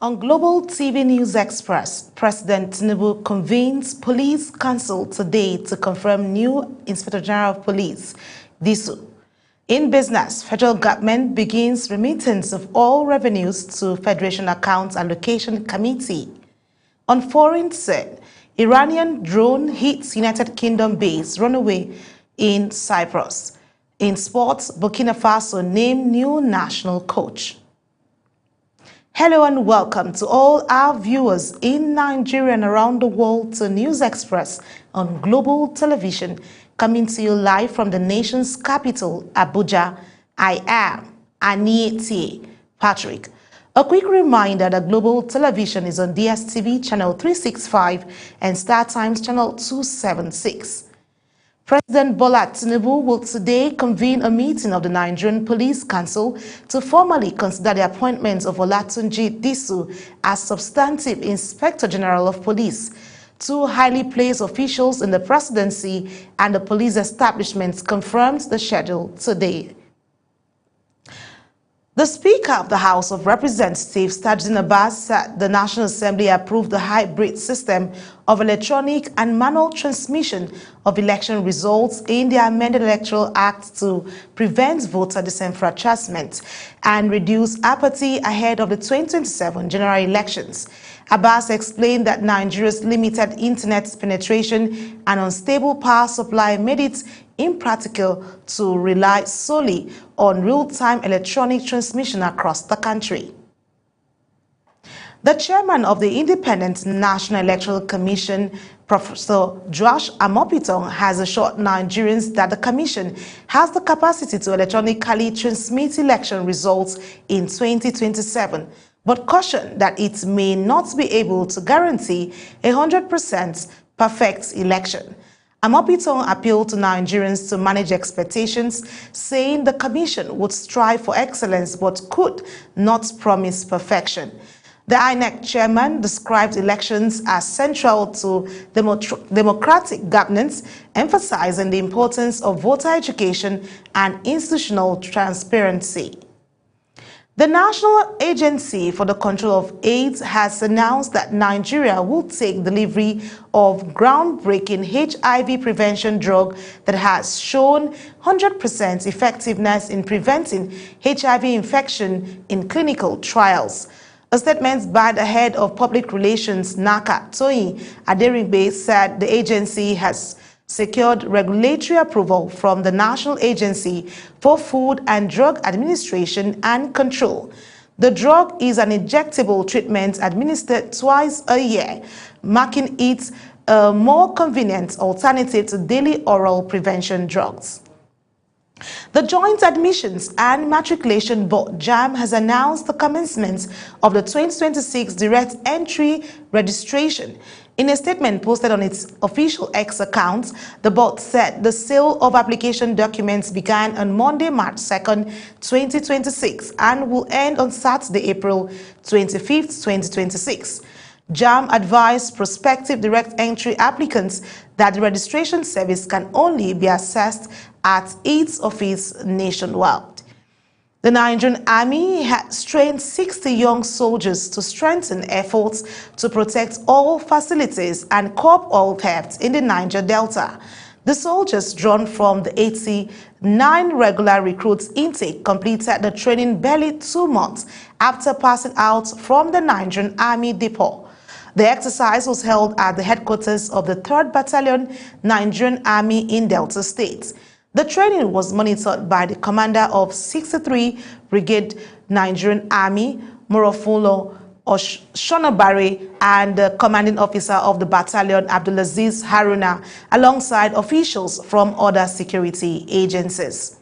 On Global TV News Express, President Tinubu convenes Police Council today to confirm new Inspector General of Police, Disu. In business, federal government begins remittance of all revenues to Federation Accounts Allocation Committee. On foreign scene, Iranian drone hits United Kingdom base runaway in Cyprus. In sports, Burkina Faso named new national coach. Hello and welcome to all our viewers in Nigeria and around the world to News Express on Global Television, coming to you live from the nation's capital, Abuja. I am Anieti Patrick. A quick reminder that Global Television is on DSTV channel 365 and Star Times channel 276. President Bola Tinubu will today convene a meeting of the Nigerian Police Council to formally consider the appointment of Olatunji Disu as substantive Inspector General of Police. Two highly placed officials in the presidency and the police establishments confirmed the schedule today. The Speaker of the House of Representatives, Tajudeen Abbas, said the National Assembly approved the hybrid system of electronic and manual transmission of election results in the amended Electoral Act to prevent voter disenfranchisement and reduce apathy ahead of the 2027 general elections. Abbas explained that Nigeria's limited internet penetration and unstable power supply made it impractical to rely solely on real-time electronic transmission across the country. The chairman of the Independent National Electoral Commission, Professor Josh Amopitong, has assured Nigerians that the commission has the capacity to electronically transmit election results in 2027, but cautioned that it may not be able to guarantee a 100% perfect election. Amopitong appealed to Nigerians to manage expectations, saying the commission would strive for excellence but could not promise perfection. The INEC chairman described elections as central to democratic governance, emphasizing the importance of voter education and institutional transparency. The National Agency for the Control of AIDS has announced that Nigeria will take delivery of groundbreaking HIV prevention drug that has shown 100% effectiveness in preventing HIV infection in clinical trials. A statement by the head of public relations, NACA, Toyin Aderigbe, said the agency has secured regulatory approval from the National Agency for Food and Drug Administration and Control. The drug is an injectable treatment administered twice a year, making it a more convenient alternative to daily oral prevention drugs. The Joint Admissions and Matriculation Board, JAMB, has announced the commencement of the 2026 Direct Entry Registration. In a statement posted on its official X account, the board said the sale of application documents began on Monday, March 2nd, 2026 and will end on Saturday, April 25th, 2026. JAMB advised prospective direct entry applicants that the registration service can only be accessed at its office nationwide. The Nigerian Army has trained 60 young soldiers to strengthen efforts to protect all facilities and curb oil theft in the Niger Delta. The soldiers drawn from the 89 regular recruits intake completed the training barely 2 months after passing out from the Nigerian Army Depot. The exercise was held at the headquarters of the 3rd Battalion, Nigerian Army in Delta State. The training was monitored by the commander of 63 Brigade Nigerian Army, Morofulo Oshonabare, and the commanding officer of the battalion, Abdulaziz Haruna, alongside officials from other security agencies.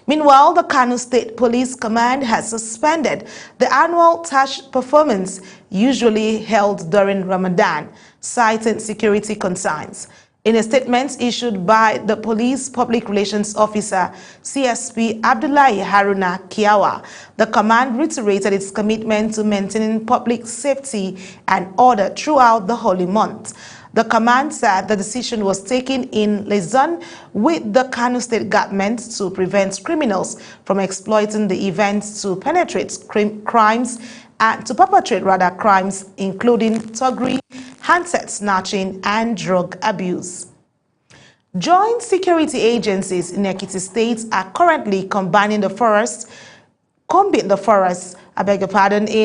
Meanwhile, the Kano State Police Command has suspended the annual Tash performance usually held during Ramadan, citing security concerns. In a statement issued by the Police Public Relations Officer, CSP Abdullahi Haruna Kiawa, the command reiterated its commitment to maintaining public safety and order throughout the holy month. The command said the decision was taken in liaison with the Kano State government to prevent criminals from exploiting the event to penetrate crimes and to perpetrate crimes including thuggery, handset snatching, and drug abuse. Joint security agencies in Ekiti State are currently combing the forest, in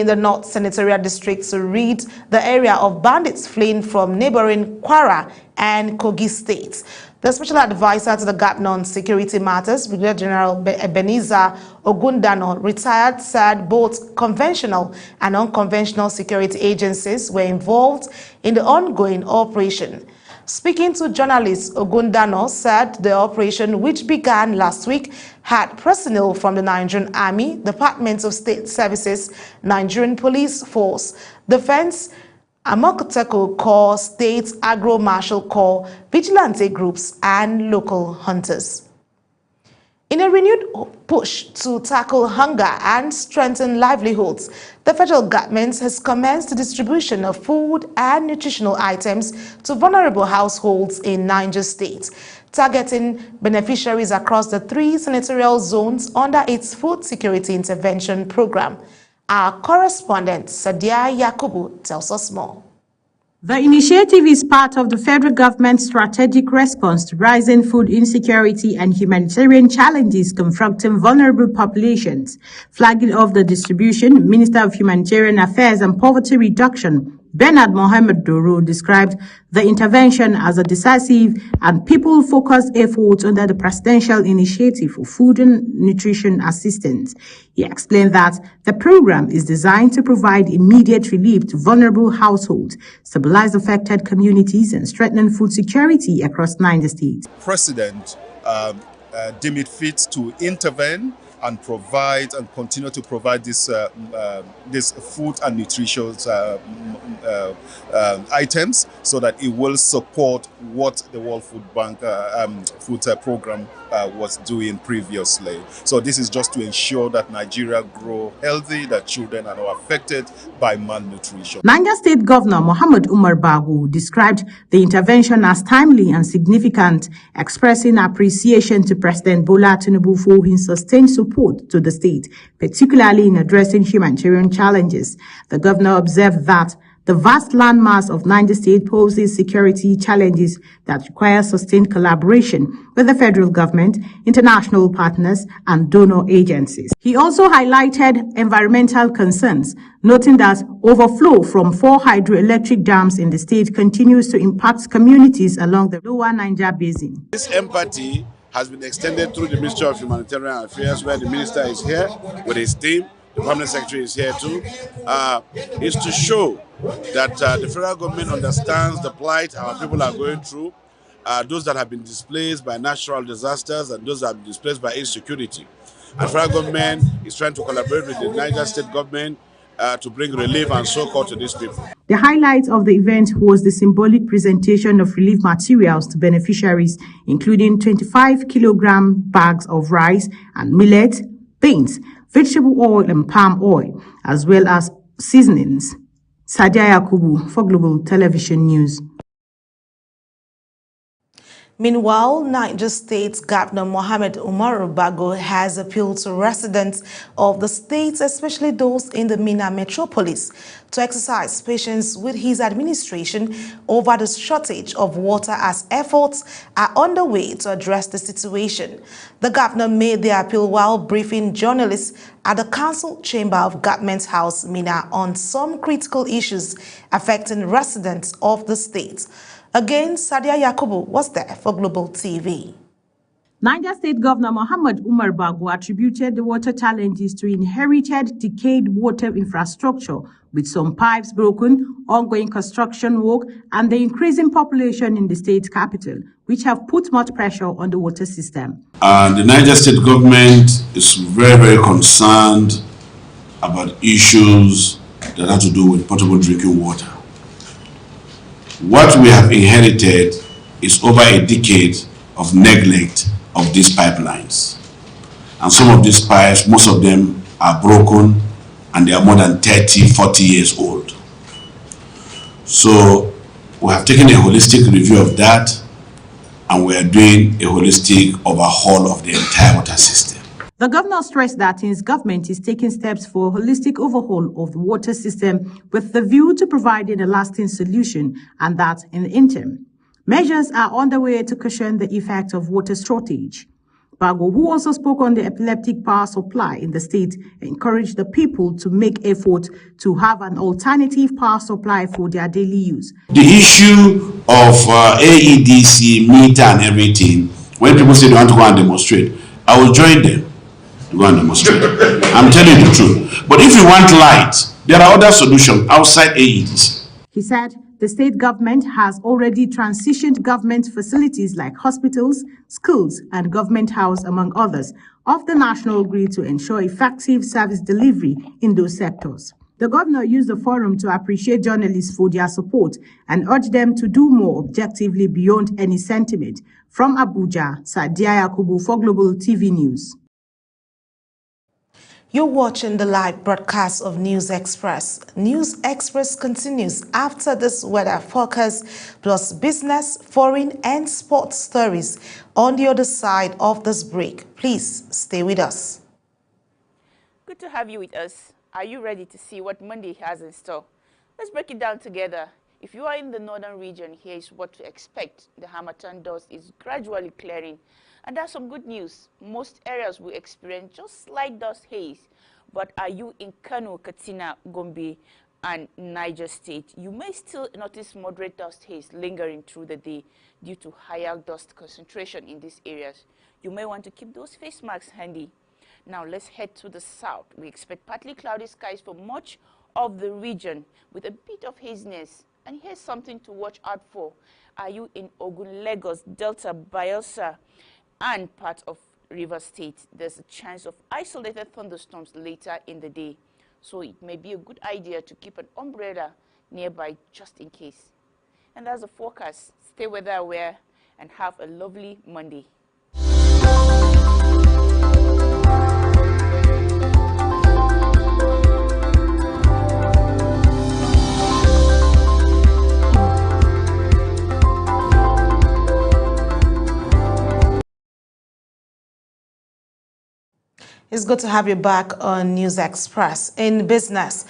the North Senatorial District to rid the area of bandits fleeing from neighboring Kwara and Kogi states. The special advisor to the governor on security matters, Brigadier General Ebenezer Ogundano, retired, said both conventional and unconventional security agencies were involved in the ongoing operation. Speaking to journalists, Ogundano said the operation, which began last week, had personnel from the Nigerian Army, Department of State Services, Nigerian Police Force, Defense, Amokoteco Corps, State Agro-Martial Corps, vigilante groups, and local hunters. In a renewed push to tackle hunger and strengthen livelihoods, the federal government has commenced the distribution of food and nutritional items to vulnerable households in Niger State, targeting beneficiaries across the 3 senatorial zones under its Food Security Intervention Program. Our correspondent, Sadia Yakubu, tells us more. The initiative is part of the federal government's strategic response to rising food insecurity and humanitarian challenges confronting vulnerable populations. Flagging off the distribution, Minister of Humanitarian Affairs and Poverty Reduction, Bernard Mohamed Doro, described the intervention as a decisive and people-focused effort under the Presidential Initiative for Food and Nutrition Assistance. He explained that the program is designed to provide immediate relief to vulnerable households, stabilize affected communities, and strengthen food security across Niger State. President deemed it fit to intervene and provide and continue to provide this food and nutritious items, so that it will support what the World Food Bank food program was doing previously. So this is just to ensure that Nigeria grow healthy, that children are not affected by malnutrition. Niger State Governor Mohamed Umar Bago described the intervention as timely and significant, expressing appreciation to President Bola Tinubu for his sustained support to the state, particularly in addressing humanitarian challenges. The governor observed that the vast landmass of Niger State poses security challenges that require sustained collaboration with the federal government, international partners, and donor agencies. He also highlighted environmental concerns, noting that overflow from 4 hydroelectric dams in the state continues to impact communities along the lower Niger Basin. This empathy has been extended through the Ministry of Humanitarian Affairs, where the minister is here with his team. The Permanent Secretary is here too, is to show that the federal government understands the plight our people are going through, those that have been displaced by natural disasters and those that have been displaced by insecurity. And the federal government is trying to collaborate with the Niger State government to bring relief and support to these people. The highlight of the event was the symbolic presentation of relief materials to beneficiaries, including 25-kilogram bags of rice and millet, beans, vegetable oil and palm oil, as well as seasonings. Sadia Yakubu for Global Television News. Meanwhile, Niger State Governor Mohamed Umar Bago has appealed to residents of the state, especially those in the Minna metropolis, to exercise patience with his administration over the shortage of water as efforts are underway to address the situation. The governor made the appeal while briefing journalists at the Council Chamber of Government House, Minna, on some critical issues affecting residents of the state. Again, Sadia Yakubu was there for Global TV. Niger State Governor Mohamed Umar Bago attributed the water challenges to inherited decayed water infrastructure, with some pipes broken, ongoing construction work, and the increasing population in the state capital, which have put much pressure on the water system. The Niger State government is very, very concerned about issues that have to do with potable drinking water. What we have inherited is over a decade of neglect of these pipelines. And some of these pipes, most of them are broken and they are more than 30, 40 years old. So we have taken a holistic review of that, and we are doing a holistic overhaul of the entire water system. The governor stressed that his government is taking steps for a holistic overhaul of the water system with the view to providing a lasting solution, and that in the interim, measures are underway to cushion the effect of water shortage. Bago, who also spoke on the epileptic power supply in the state, encouraged the people to make effort to have an alternative power supply for their daily use. The issue of AEDC, meter and everything, when people say they want to go and demonstrate, I will join them to go and demonstrate. I'm telling you the truth. But if you want light, there are other solutions outside AEDC. He said the state government has already transitioned government facilities like hospitals, schools, and government house, among others, off the national grid to ensure effective service delivery in those sectors. The governor used the forum to appreciate journalists for their support and urged them to do more objectively beyond any sentiment. From Abuja, Sadia Yakubu for Global TV News. You're watching the live broadcast of News Express. News Express continues after this weather forecast plus business, foreign and sports stories on the other side of this break. Please stay with us. Good to have you with us. Are you ready to see what Monday has in store? Let's break it down together. If you are in the northern region, here is what to expect. The Harmattan dust is gradually clearing. And that's some good news. Most areas will experience just slight dust haze. But are you in Kano, Katsina, Gombe, and Niger State? You may still notice moderate dust haze lingering through the day due to higher dust concentration in these areas. You may want to keep those face masks handy. Now let's head to the south. We expect partly cloudy skies for much of the region with a bit of haziness. And here's something to watch out for. Are you in Ogun, Lagos, Delta, Bayelsa, and parts of River State? There's a chance of isolated thunderstorms later in the day. So it may be a good idea to keep an umbrella nearby just in case. And that's the forecast. Stay weather aware and have a lovely Monday. It's good to have you back on News Express. In business,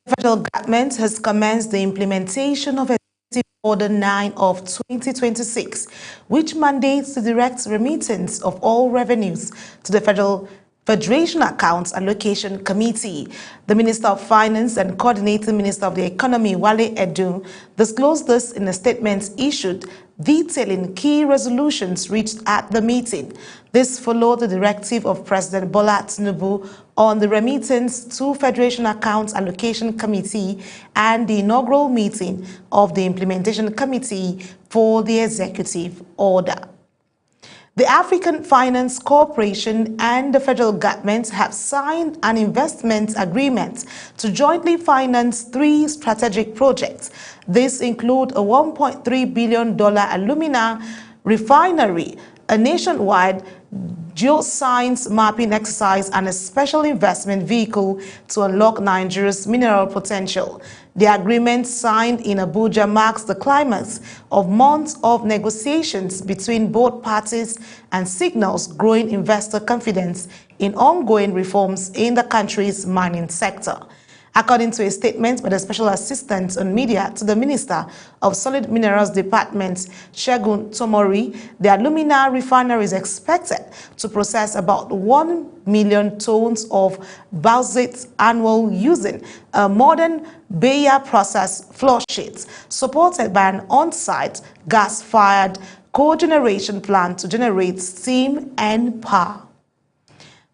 the federal government has commenced the implementation of Executive Order 9 of 2026, which mandates the direct remittance of all revenues to the Federation Accounts Allocation Committee. The Minister of Finance and Coordinating Minister of the Economy, Wale Edun, disclosed this in a statement issued detailing key resolutions reached at the meeting. This followed the directive of President Bola Tinubu on the remittance to Federation Accounts Allocation Committee and the inaugural meeting of the Implementation Committee for the Executive Order. The African Finance Corporation and the federal government have signed an investment agreement to jointly finance 3 strategic projects. These include a $1.3 billion alumina refinery, a nationwide geoscience mapping exercise, and a special investment vehicle to unlock Nigeria's mineral potential. The agreement signed in Abuja marks the climax of months of negotiations between both parties and signals growing investor confidence in ongoing reforms in the country's mining sector. According to a statement by the Special Assistant on Media to the Minister of Solid Minerals Department, Segun Tomori, the alumina refinery is expected to process about 1 million tons of bauxite annually using a modern Bayer process flow sheet, supported by an on-site gas-fired cogeneration plant to generate steam and power.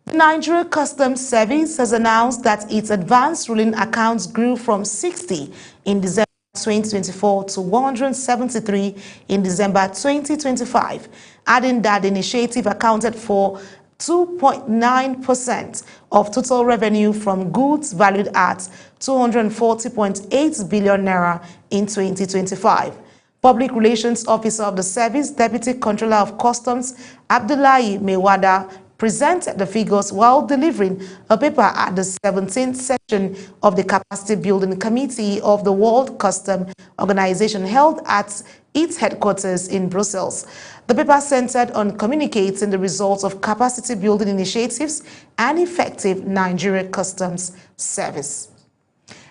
The Nigeria Customs Service has announced that its advanced ruling accounts grew from 60 in December 2024 to 173 in December 2025, adding that the initiative accounted for 2.9% of total revenue from goods valued at 240.8 billion naira in 2025. Public Relations Officer of the Service, Deputy Controller of Customs, Abdullahi Mewada, presented the figures while delivering a paper at the 17th session of the Capacity Building Committee of the World Customs Organization held at its headquarters in Brussels. The paper centered on communicating the results of capacity building initiatives and effective Nigeria Customs Service.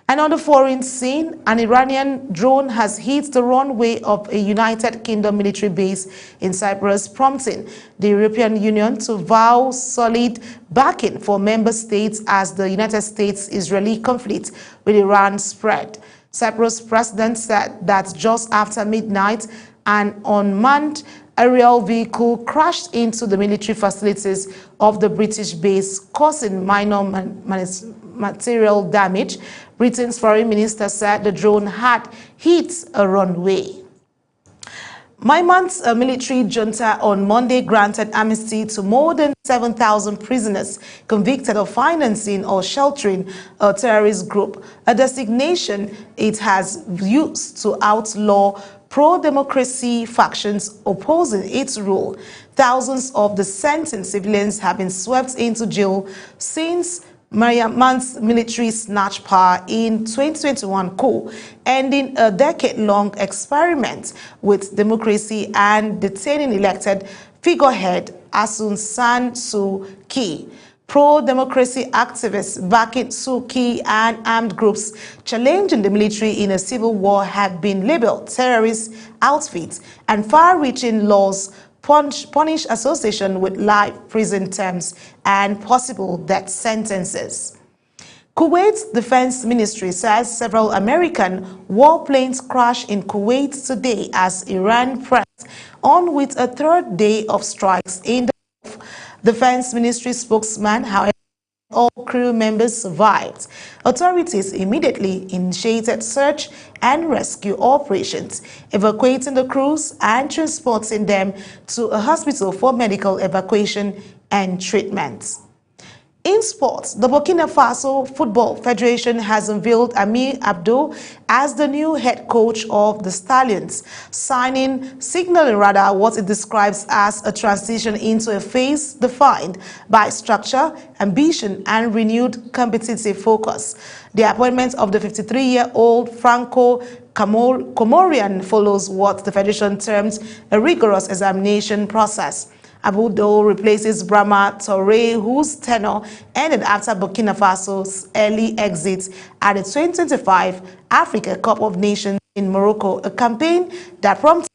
And on the foreign scene, an Iranian drone has hit the runway of a United Kingdom military base in Cyprus, prompting the European Union to vow solid backing for member states as the United States-Israeli conflict with Iran spread. Cyprus president said that just after midnight, an unmanned aerial vehicle crashed into the military facilities of the British base, causing minor material damage. Britain's foreign minister said the drone had hit a runway. Myanmar's military junta on Monday granted amnesty to more than 7,000 prisoners convicted of financing or sheltering a terrorist group, a designation it has used to outlaw pro-democracy factions opposing its rule. Thousands of the sentenced civilians have been swept into jail since Myanmar's military snatched power in 2021 coup, ending a decade-long experiment with democracy and detaining elected figurehead Aung San Suu Kyi. Pro-democracy activists backing Suu Kyi and armed groups challenging the military in a civil war have been labeled terrorist outfits, and far-reaching laws punish association with life prison terms and possible death sentences. Kuwait's defense ministry says several American warplanes crashed in Kuwait today as Iran pressed on with a third day of strikes in the Gulf. Defense ministry spokesman, however, all crew members survived. Authorities immediately initiated search and rescue operations, evacuating the crews and transporting them to a hospital for medical evacuation and treatment. In sports, the Burkina Faso Football Federation has unveiled Amir Abdo as the new head coach of the Stallions, signaling rather what it describes as a transition into a phase defined by structure, ambition, and renewed competitive focus. The appointment of the 53-year-old Franco Comorian follows what the Federation terms a rigorous examination process. Abdo replaces Brahma Touré, whose tenure ended after Burkina Faso's early exit at the 2025 Africa Cup of Nations in Morocco, a campaign that prompted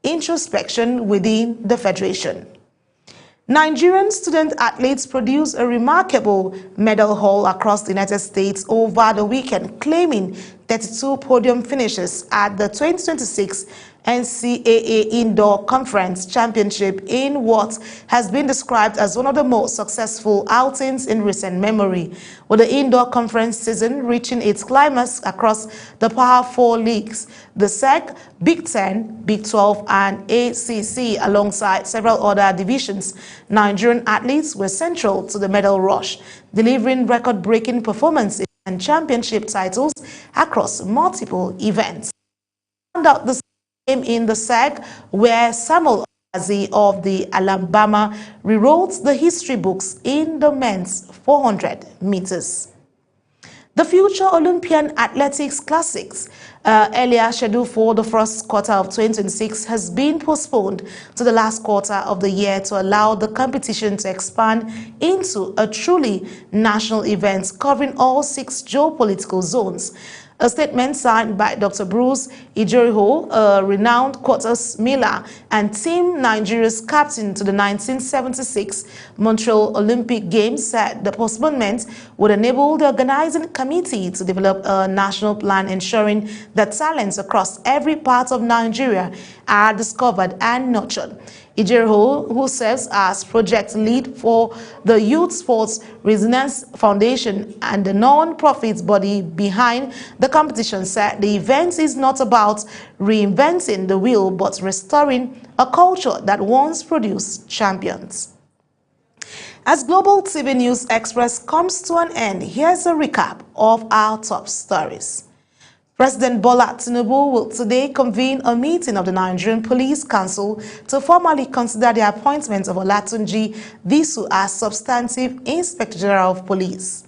introspection within the federation. Nigerian student athletes produced a remarkable medal haul across the United States over the weekend, claiming 32 podium finishes at the 2026 NCAA Indoor Conference Championship in what has been described as one of the most successful outings in recent memory, with the indoor conference season reaching its climax across the Power 4 leagues, the SEC, Big Ten, Big 12, and ACC, alongside several other divisions. Nigerian athletes were central to the medal rush, delivering record-breaking performances and championship titles across multiple events. Found out the game in the SEC, where Samuel Obazi of the Alabama rewrote the history books in the men's 400 meters. The future Olympian Athletics Classics, earlier scheduled for the first quarter of 2026, has been postponed to the last quarter of the year to allow the competition to expand into a truly national event covering all 6 geopolitical zones. A statement signed by Dr. Bruce Ijeriho, a renowned quarters miller and Team Nigeria's captain to the 1976 Montreal Olympic Games, said the postponement would enable the organizing committee to develop a national plan ensuring that talents across every part of Nigeria are discovered and nurtured. Ijeriho, who serves as project lead for the Youth Sports Resilience Foundation and the non-profit body behind the competition, said the event is not about reinventing the wheel but restoring a culture that once produced champions. As Global TV News Express comes to an end, here's a recap of our top stories. President Bola Tinubu will today convene a meeting of the Nigerian Police Council to formally consider the appointment of Olatunji Disu as Substantive Inspector General of Police.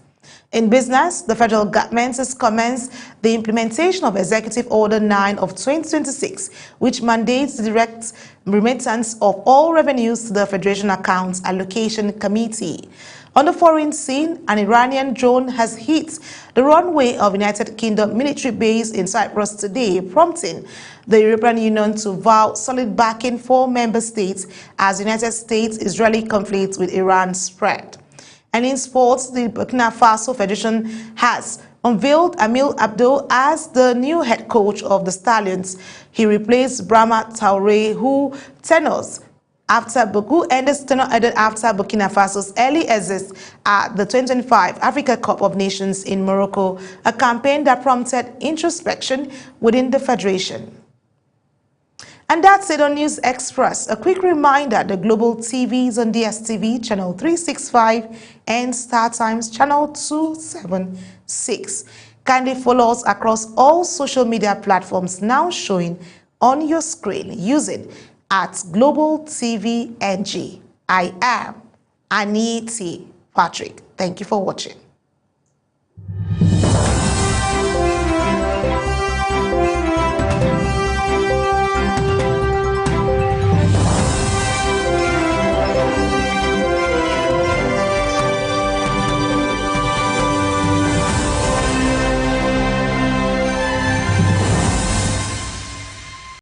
In business, the federal government has commenced the implementation of Executive Order 9 of 2026, which mandates the direct remittance of all revenues to the Federation Accounts Allocation Committee. On the foreign scene, an Iranian drone has hit the runway of United Kingdom military base in Cyprus today, prompting the European Union to vow solid backing for member states as United States-Israeli conflict with Iran spread. And in sports, the Burkina Faso Federation has unveiled Amil Abdo as the new head coach of the Stallions. He replaced Brahma Traoré, who ended after Burkina Faso's early exit at the 2025 Africa Cup of Nations in Morocco, a campaign that prompted introspection within the federation. And that's it on News Express. A quick reminder, the Global TV is on DSTV channel 365 and StarTimes channel 276. Kindly follow us across all social media platforms now showing on your screen using @Global TV NG. I am Aniti Patrick. Thank you for watching.